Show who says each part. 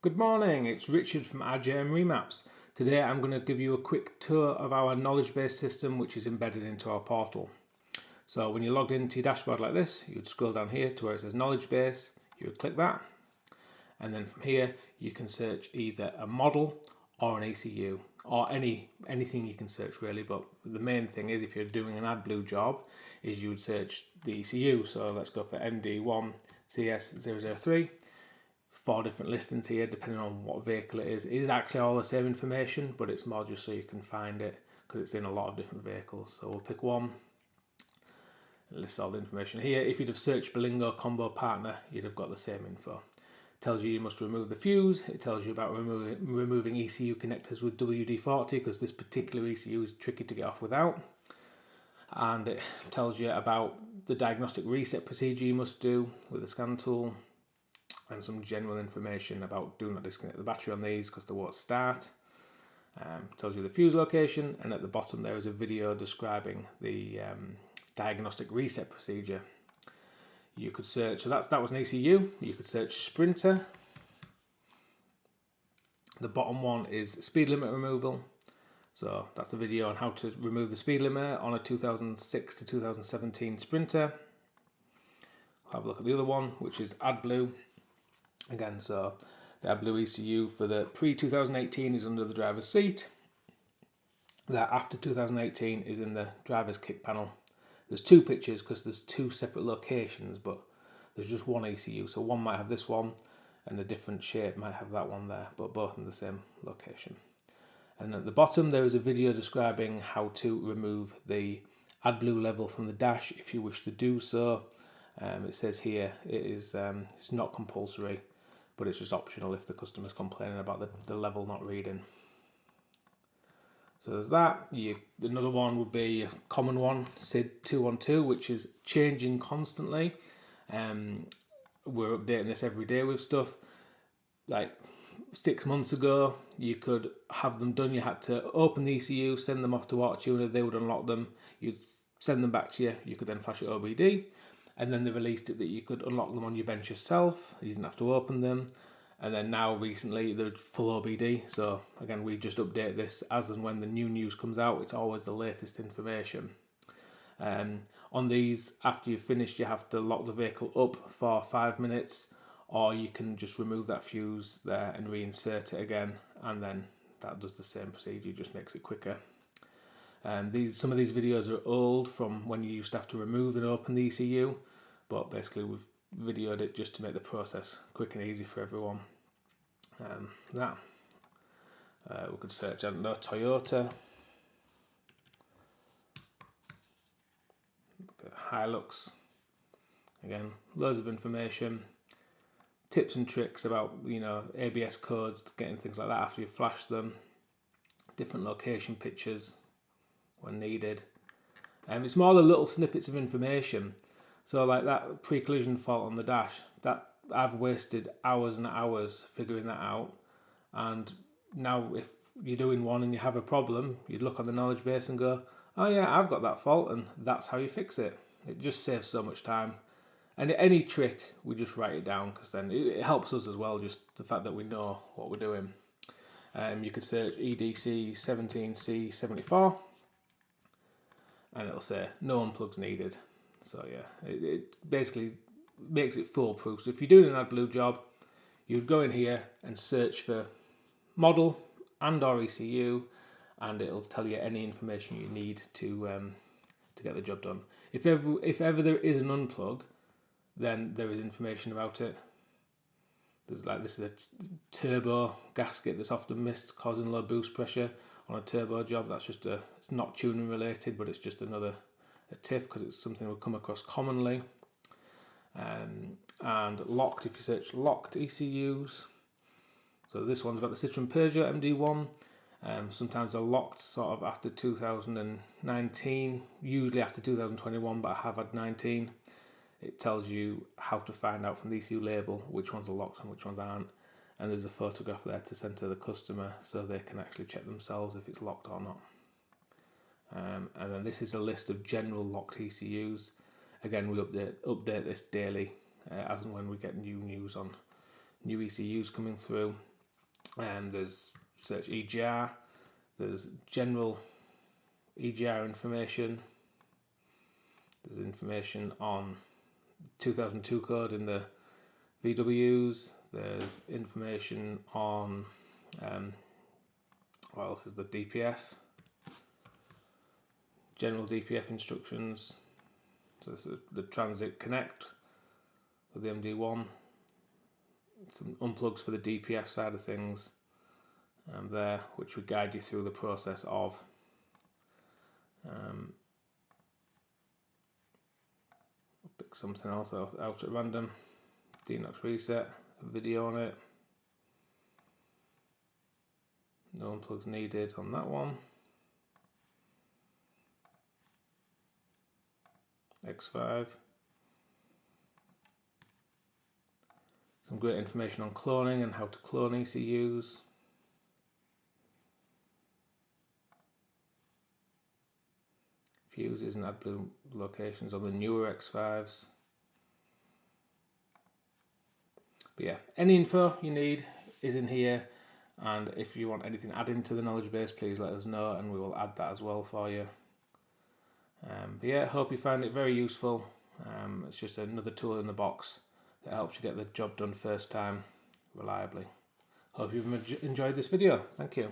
Speaker 1: Good morning, it's Richard from RJM Remaps. Today I'm going to give you a quick tour of our knowledge base system which is embedded into our portal. So when you're logged into your dashboard like this, you'd scroll down here to where it says knowledge base, you would click that, and then from here you can search either a model or an ECU or anything you can search really, but the main thing is if you're doing an Adblue job is you would search the ECU. So let's go for MD1 CS003. 4 different listings here depending on what vehicle it is. It is actually all the same information, but it's more just so you can find it because it's in a lot of different vehicles. So we'll pick one. It lists all the information here. If you'd have searched Berlingo combo partner, you'd have got the same info. It tells you must remove the fuse. It tells you about removing ECU connectors with WD-40 because this particular ECU is tricky to get off without. And it tells you about the diagnostic reset procedure you must do with the scan tool, and some general information about do not disconnect the battery on these because they won't start. Tells you the fuse location, and at the bottom there is a video describing the diagnostic reset procedure. You could search, so that was an ECU. You could search Sprinter. The bottom one is speed limit removal. So that's a video on how to remove the speed limit on a 2006 to 2017 Sprinter. I'll have a look at the other one, which is Adblue. Again, so the Adblue ECU for the pre-2018 is under the driver's seat. That after 2018 is in the driver's kick panel. There's 2 pictures because there's 2 separate locations, but there's just one ECU. So one might have this one and a different shape might have that one there, but both in the same location. And at the bottom there is a video describing how to remove the Adblue level from the dash if you wish to do so. It says here it's not compulsory, but it's just optional if the customer's complaining about the level not reading. So there's that. Another one would be a common one, SID 212, which is changing constantly. We're updating this every day with stuff. Like 6 months ago, you could have them done. You had to open the ECU, send them off to Autotuner, they would unlock them. You'd send them back to you. You could then flash it OBD. And then they released it that you could unlock them on your bench yourself. You didn't have to open them. And then now recently they're full OBD. So again, we just update this as and when the new news comes out. It's always the latest information. On these, after you've finished, you have to lock the vehicle up for 5 minutes, or you can just remove that fuse there and reinsert it again. And then that does the same procedure, just makes it quicker. Some of these videos are old from when you used to have to remove and open the ECU, but basically we've videoed it just to make the process quick and easy for everyone. We could search, I don't know, Toyota, Hilux. Again, loads of information, tips and tricks about ABS codes, getting things like that after you flash them, different location pictures when needed. It's more the little snippets of information. So like that pre-collision fault on the dash, that I've wasted hours and hours figuring that out. And now if you're doing one and you have a problem, you'd look on the knowledge base and go, oh yeah, I've got that fault, and that's how you fix it. It just saves so much time. And any trick, we just write it down because then it helps us as well, just the fact that we know what we're doing. You could search EDC 17C74. And it'll say no unplugs needed. So yeah, it basically makes it foolproof. So if you're doing an Adblue job, you'd go in here and search for model and or ECU, and it'll tell you any information you need to get the job done. If ever there is an unplug, then there is information about it. There's like this is a turbo gasket that's often missed, causing low boost pressure on a turbo job. That's just it's not tuning related, but it's just a tip because it's something we'll come across commonly. And locked, if you search locked ECUs. So this one's about the Citroen Peugeot MD1. Sometimes they're locked sort of after 2019, usually after 2021, but I have had 19. It tells you how to find out from the ECU label which ones are locked and which ones aren't, and there's a photograph there to send to the customer so they can actually check themselves if it's locked or not. And then this is a list of general locked ECUs. Again, we update this daily as and when we get new news on new ECUs coming through. There's search EGR, there's general EGR information, there's information on 2002 code in the VWs, there's information on what else is the DPF, general DPF instructions. So this is the transit connect with the MD1, some unplugs for the DPF side of things there, which would guide you through the process of I'll pick something else out at random. Denox reset, a video on it. No unplugs needed on that one. X5. Some great information on cloning and how to clone ECUs. Fuses and Adblue locations on the newer X5s. But yeah, any info you need is in here, and if you want anything added to the knowledge base, please let us know and we will add that as well for you. But yeah, I hope you find it very useful. It's just another tool in the box that helps you get the job done first time reliably. Hope you've enjoyed this video. Thank you.